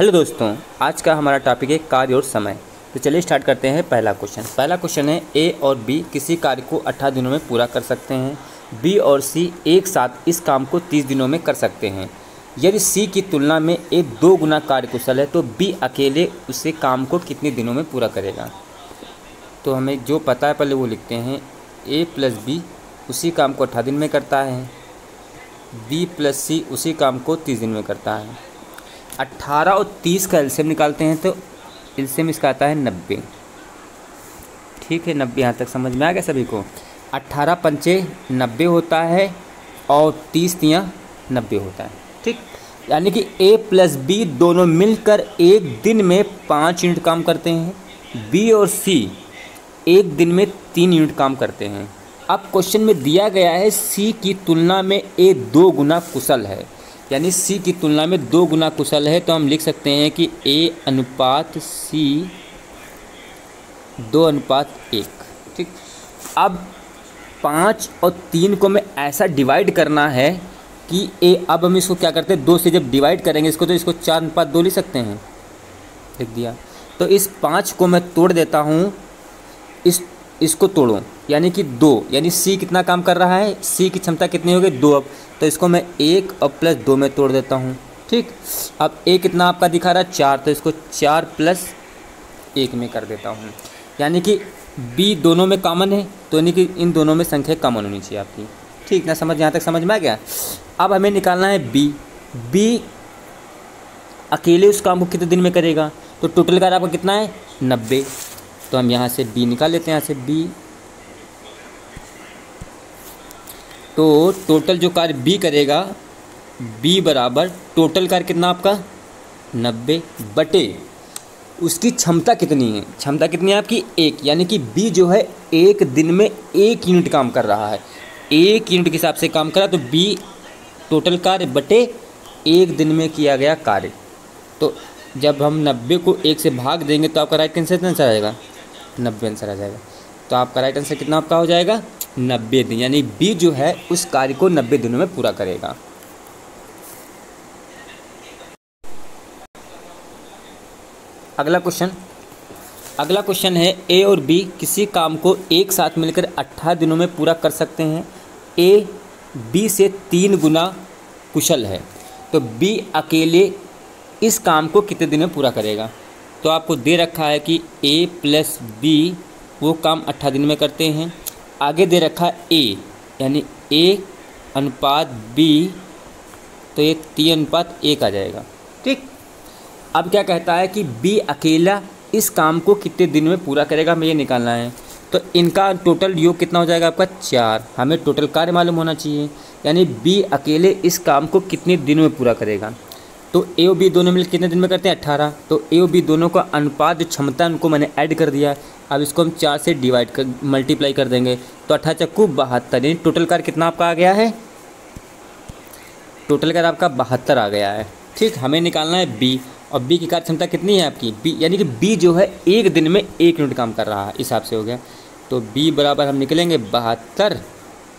Hello दोस्तों, आज का हमारा टॉपिक है कार्य और समय। तो चलिए स्टार्ट करते हैं। पहला क्वेश्चन है ए और बी किसी कार्य को 18 दिनों में पूरा कर सकते हैं। बी और सी एक साथ इस काम को 30 दिनों में कर सकते हैं। यदि सी की तुलना में ए 2 गुना कार्य कुशल है तो बी अकेले उसे काम को कितने दिनों में पूरा करेगा। तो हमें जो पता है पहले वो लिखते हैं। ए प्लस बी उसी काम को 18 दिन में करता है। बी प्लस सी उसी काम को 30 दिन में करता है। 18 और 30 का एलसीएम निकालते हैं तो एलसीएम इसका आता है 90। ठीक है, 90 यहाँ तक समझ में आ गया सभी को। 18 पंचे 90 होता है और 30 तियाँ 90 होता है। ठीक, यानी कि ए प्लस बी दोनों मिलकर एक दिन में 5 यूनिट काम करते हैं। बी और सी एक दिन में 3 यूनिट काम करते हैं। अब क्वेश्चन में दिया गया है सी की तुलना में ए 2 गुना कुशल है, यानी सी की तुलना में 2 गुना कुशल है। तो हम लिख सकते हैं कि ए अनुपात सी 2:1। ठीक, अब 5 और 3 को मैं ऐसा डिवाइड करना है कि ए, अब हम इसको क्या करते हैं, 2 से जब डिवाइड करेंगे इसको तो इसको 4:2 लिख सकते हैं। लिख दिया। तो इस 5 को मैं तोड़ देता हूँ, इसको तोड़ो यानी कि 2, यानी सी कितना काम कर रहा है, सी की क्षमता कितनी हो गई 2। अब तो इसको मैं 1 और प्लस 2 में तोड़ देता हूँ। ठीक, अब ए कितना आपका दिखा रहा है 4, तो इसको 4 प्लस 1 में कर देता हूँ। यानी कि बी दोनों में कॉमन है, तो यानी कि इन दोनों में संख्या कॉमन होनी चाहिए आपकी। ठीक ना, समझ यहाँ तक समझ में आ गया। अब हमें निकालना है बी अकेले उस काम को कितने दिन में करेगा। तो टोटल कार्य आपका कितना है 90। तो हम यहाँ से बी निकाल लेते हैं। यहाँ से बी, तो टोटल जो कार्य बी करेगा, बी बराबर टोटल कार्य कितना आपका 90 बटे उसकी क्षमता कितनी है। क्षमता कितनी है आपकी 1, यानी कि बी जो है एक दिन में 1 यूनिट काम कर रहा है। 1 यूनिट के हिसाब से काम करा तो बी टोटल कार्य बटे 1 दिन में किया गया कार्य। तो जब हम 90 को 1 से भाग देंगे तो आपका राइट आंसर आ जाएगा 90 आंसर आ जाएगा। तो आपका राइट आंसर कितना आपका हो जाएगा 90 दिन, यानी बी जो है उस कार्य को 90 दिनों में पूरा करेगा। अगला क्वेश्चन है ए और बी किसी काम को एक साथ मिलकर 18 दिनों में पूरा कर सकते हैं। ए बी से 3 गुना कुशल है, तो बी अकेले इस काम को कितने दिन में पूरा करेगा। तो आपको दे रखा है कि ए प्लस बी वो काम 18 दिन में करते हैं। आगे दे रखा है ए, यानी ए अनुपात बी, तो ये 3:1 आ जाएगा। ठीक, अब क्या कहता है कि बी अकेला इस काम को कितने दिन में पूरा करेगा, हमें ये निकालना है। तो इनका टोटल योग कितना हो जाएगा आपका 4। हमें टोटल कार्य मालूम होना चाहिए, यानी बी अकेले इस काम को कितने दिन में पूरा करेगा। तो ए और बी दोनों मिलकर कितने दिन में करते हैं 18। तो ए और बी दोनों का अनुपात जो क्षमता है उनको मैंने ऐड कर दिया। अब इसको हम 4 से डिवाइड कर मल्टीप्लाई कर देंगे तो 18 चक्कू 72, यानी टोटल कार्य कितना आपका आ गया है, टोटल कार्य आपका 72 आ गया है। ठीक, हमें निकालना है बी, और बी की कार्य क्षमता कितनी है आपकी बी, यानी कि बी जो है एक दिन में 1 यूनिट काम कर रहा है, हिसाब से हो गया। तो बी बराबर हम निकलेंगे 72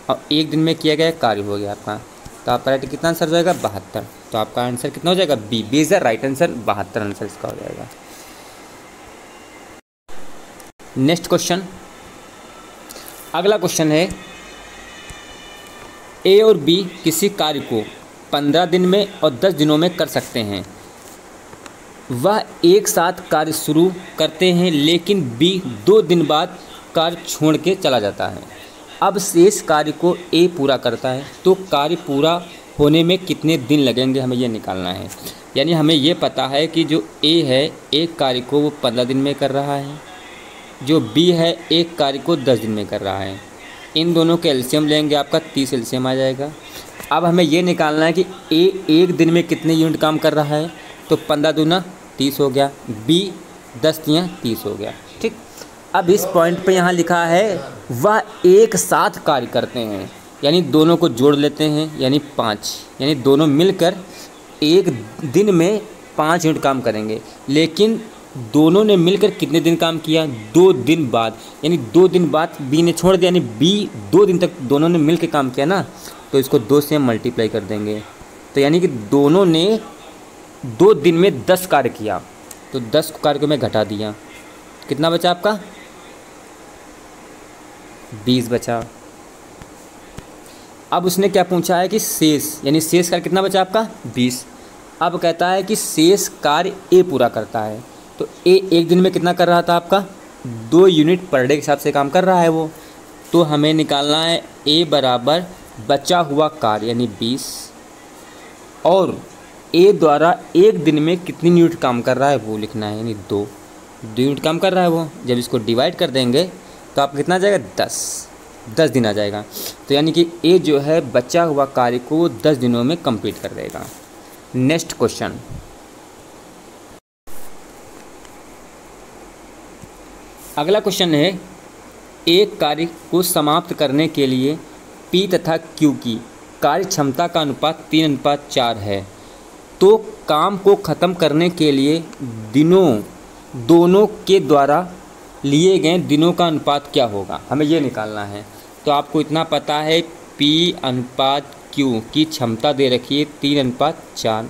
और 1 दिन में किया गया कार्य हो गया आपका। तो आपका राइट कितना आंसर हो जाएगा 72। तो आपका आंसर कितना हो जाएगा B is the right answer, 72 answer इसका हो जाएगा। नेक्स्ट क्वेश्चन, अगला क्वेश्चन है ए और बी किसी कार्य को 15 दिन में और 10 दिनों में कर सकते हैं। वह एक साथ कार्य शुरू करते हैं, लेकिन बी 2 दिन बाद कार्य छोड़ के चला जाता है। अब शेष कार्य को ए पूरा करता है, तो कार्य पूरा होने में कितने दिन लगेंगे, हमें ये निकालना है। यानी हमें ये पता है कि जो ए है एक कार्य को वो 15 दिन में कर रहा है, जो बी है एक कार्य को 10 दिन में कर रहा है। इन दोनों के एलसीएम लेंगे, आपका 30 एलसीएम आ जाएगा। अब हमें ये निकालना है कि ए एक दिन में कितने यूनिट काम कर रहा है। तो 15 दूना 30 हो गया, बी 10 तियाँ 30 हो गया। ठीक, अब इस पॉइंट पे यहाँ लिखा है वह एक साथ कार्य करते हैं, यानी दोनों को जोड़ लेते हैं, यानी 5, यानी दोनों मिलकर एक दिन में 5 यूनिट काम करेंगे। लेकिन दोनों ने मिलकर कितने दिन काम किया, 2 दिन बाद, यानी 2 दिन बाद बी ने छोड़ दिया, यानी बी 2 दिन तक दोनों ने मिलकर काम किया ना। तो इसको 2 से मल्टीप्लाई कर देंगे, तो यानी कि दोनों ने 2 दिन में 10 कार्य किया, तो 10 कार्य को मैं घटा दिया, कितना बचा आपका 20 बचा। अब उसने क्या पूछा है कि शेष, यानी शेष कार्य कितना बचा आपका 20। अब कहता है कि शेष कार्य ए पूरा करता है, तो ए एक दिन में कितना कर रहा था आपका 2 यूनिट पर डे के हिसाब से काम कर रहा है वो। तो हमें निकालना है ए बराबर बचा हुआ कार्य यानी 20 और ए द्वारा एक दिन में कितनी यूनिट काम कर रहा है वो लिखना है, यानी 2 यूनिट काम कर रहा है वो। जब इसको डिवाइड कर देंगे तो आपका कितना आ जाएगा 10 दिन आ जाएगा। तो यानी कि ए जो है बचा हुआ कार्य को 10 दिनों में कंप्लीट कर देगा। नेक्स्ट क्वेश्चन, अगला क्वेश्चन है एक कार्य को समाप्त करने के लिए P तथा Q की कार्य क्षमता का अनुपात 3:4 है, तो काम को ख़त्म करने के लिए दोनों के द्वारा लिए गए दिनों का अनुपात क्या होगा, हमें ये निकालना है। तो आपको इतना पता है P अनुपात Q की क्षमता दे रखी है 3:4।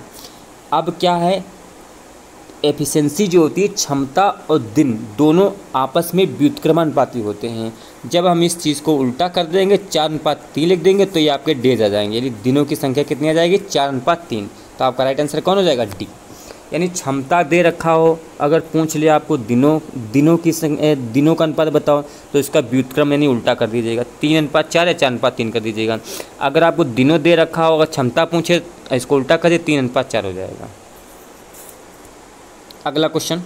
अब क्या है, एफिशिएंसी जो होती है क्षमता और दिन दोनों आपस में व्युत्क्रमानुपाती होते हैं। जब हम इस चीज़ को उल्टा कर देंगे 4:3 लिख देंगे तो ये आपके डेज आ जाएंगे, यानी दिनों की संख्या कितनी आ जाएगी 4:3। तो आपका राइट आंसर कौन हो जाएगा डी। यानी क्षमता दे रखा हो, अगर पूछ लिया आपको दिनों का अनुपात बताओ तो इसका व्युत्क्रम यानी उल्टा कर दीजिएगा, 3:4 या 4:3 कर दीजिएगा। अगर आपको दिनों दे रखा हो, अगर क्षमता पूछे इसको उल्टा कर दे 3:4 हो जाएगा। अगला क्वेश्चन,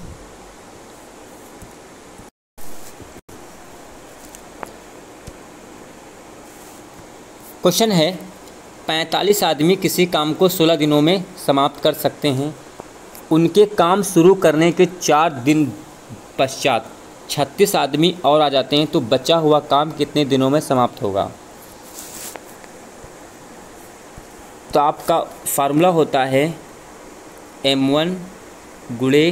क्वेश्चन है 45 आदमी किसी काम को 16 दिनों में समाप्त कर सकते हैं। उनके काम शुरू करने के 4 दिन पश्चात 36 आदमी और आ जाते हैं, तो बचा हुआ काम कितने दिनों में समाप्त होगा। तो आपका फार्मूला होता है M1 गुणे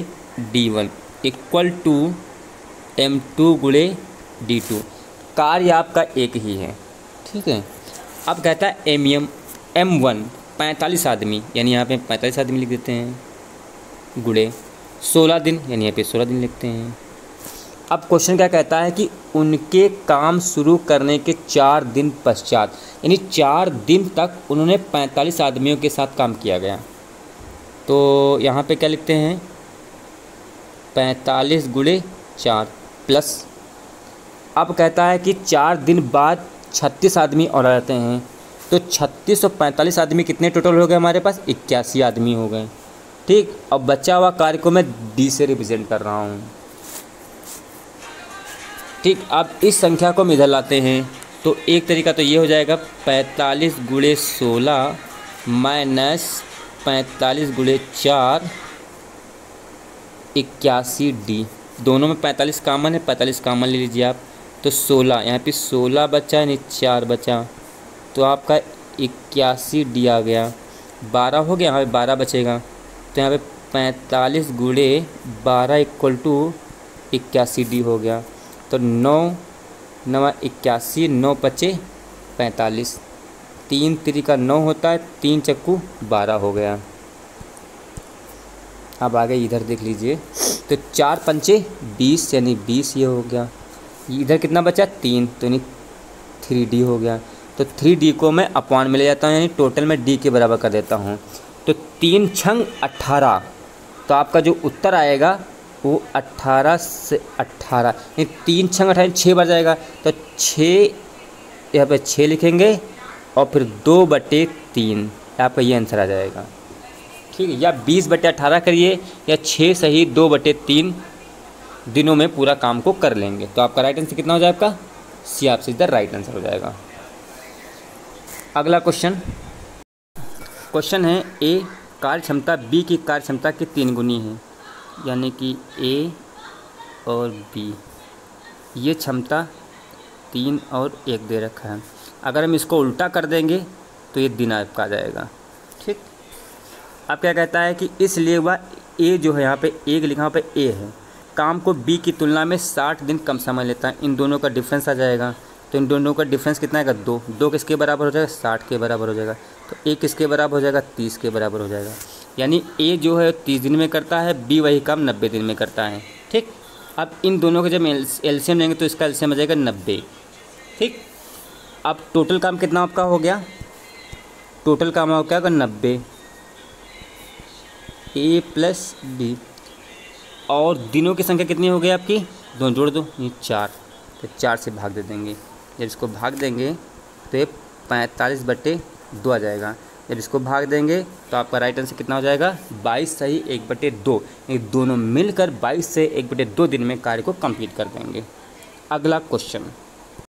D1 इक्वल टू M2 गुणे D2। कार्य आपका एक ही है, ठीक है। अब कहता है M1 45 आदमी, यानी यहाँ पे 45 आदमी लिख देते हैं, गुणे 16 दिन, यानी यहाँ पे 16 दिन लिखते हैं। अब क्वेश्चन क्या कहता है कि उनके काम शुरू करने के 4 दिन पश्चात, यानी 4 दिन तक उन्होंने 45 आदमियों के साथ काम किया गया। तो यहाँ पे क्या लिखते हैं 45 गुणे 4 प्लस, अब कहता है कि 4 दिन बाद 36 आदमी और आ जाते हैं, तो 36 और 45 आदमी कितने टोटल हो गए हमारे पास 81 आदमी हो गए, ठीक। अब बचा हुआ कार्य को मैं डी से रिप्रेजेंट कर रहा हूँ, ठीक। अब इस संख्या को हम इधर लाते हैं तो एक तरीका तो ये हो जाएगा 45 गुणे 16 माइनस 45 गुणे 4 81 डी। दोनों में 45 कामन है, 45 कामन ले लीजिए आप, तो 16 यहाँ पे 16 बचा यानी 4 बचा, तो आपका 81 डी आ गया। 12 हो गया, यहाँ पे 12 बचेगा, तो यहाँ पे 45 गुणे 12 इक्वल टू 81 डी हो गया। तो 9 9 81, 9 पचे 45, 3 3 9 होता है, 3 चक्कू 12 हो गया। अब आगे इधर देख लीजिए, तो 4 पंचे 20 यानी 20 ये हो गया। इधर कितना बचा 3, तो यानी 3D हो गया। तो 3D को मैं अपॉन में ले जाता हूँ, यानी टोटल में D के बराबर कर देता हूँ। तो 3 छंग 18, तो आपका जो उत्तर आएगा वो 18 से 18, यानी 3 छंग 18 6 बार जाएगा, तो 6 यहाँ पे 6 लिखेंगे और फिर 2/3 यहाँ पे ये आंसर आ जाएगा, ठीक है। या 20/18 करिए या 6 सही 2/3 दिनों में पूरा काम को कर लेंगे, तो आपका राइट आंसर कितना हो जाएगा, आपका सी आपसे इधर राइट आंसर हो जाएगा। अगला क्वेश्चन है ए कार्य क्षमता बी की कार्य क्षमता के 3 गुनी है, यानी कि ए और बी ये क्षमता 3 और 1 दे रखा है। अगर हम इसको उल्टा कर देंगे तो ये दिन आपका आ जाएगा, ठीक। अब क्या कहता है कि इसलिए वह ए जो है यहाँ पे 1 लिखा वहाँ पे ए है, काम को बी की तुलना में 60 दिन कम समय लेता है। इन दोनों का डिफरेंस आ जाएगा, तो इन दोनों का डिफरेंस कितना आएगा 2 किसके बराबर हो जाएगा 60 के बराबर हो जाएगा, तो 1 किसके बराबर हो जाएगा 30 के बराबर हो जाएगा। यानी ए जो है 30 दिन में करता है, बी वही काम 90 दिन में करता है। ठीक, अब इन दोनों के जब एलसीएम लेंगे तो इसका एलसीएम आ जाएगा 90। ठीक, अब टोटल काम कितना आपका हो गया, टोटल काम हो क्या होगा 90 ए प्लस बी, और दिनों की संख्या कितनी हो गई आपकी, दोनों जोड़ दो, ये 4, तो 4 से भाग दे देंगे। जब इसको भाग देंगे तो ये 45/2 आ जाएगा। जब इसको भाग देंगे तो आपका राइट आंसर कितना हो जाएगा, 22 सही 1/2। ये दोनों मिलकर 22 से 1/2 दिन में कार्य को कंप्लीट कर देंगे। अगला क्वेश्चन,